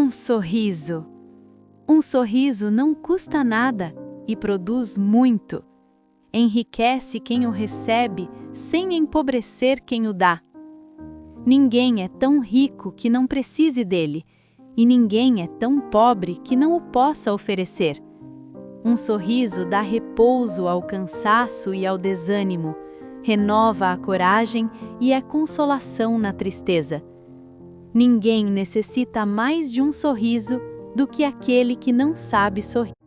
Um sorriso. Um sorriso não custa nada e produz muito. Enriquece quem o recebe sem empobrecer quem o dá. Ninguém é tão rico que não precise dele, e ninguém é tão pobre que não o possa oferecer. Um sorriso dá repouso ao cansaço e ao desânimo, renova a coragem e é consolação na tristeza. Ninguém necessita mais de um sorriso do que aquele que não sabe sorrir.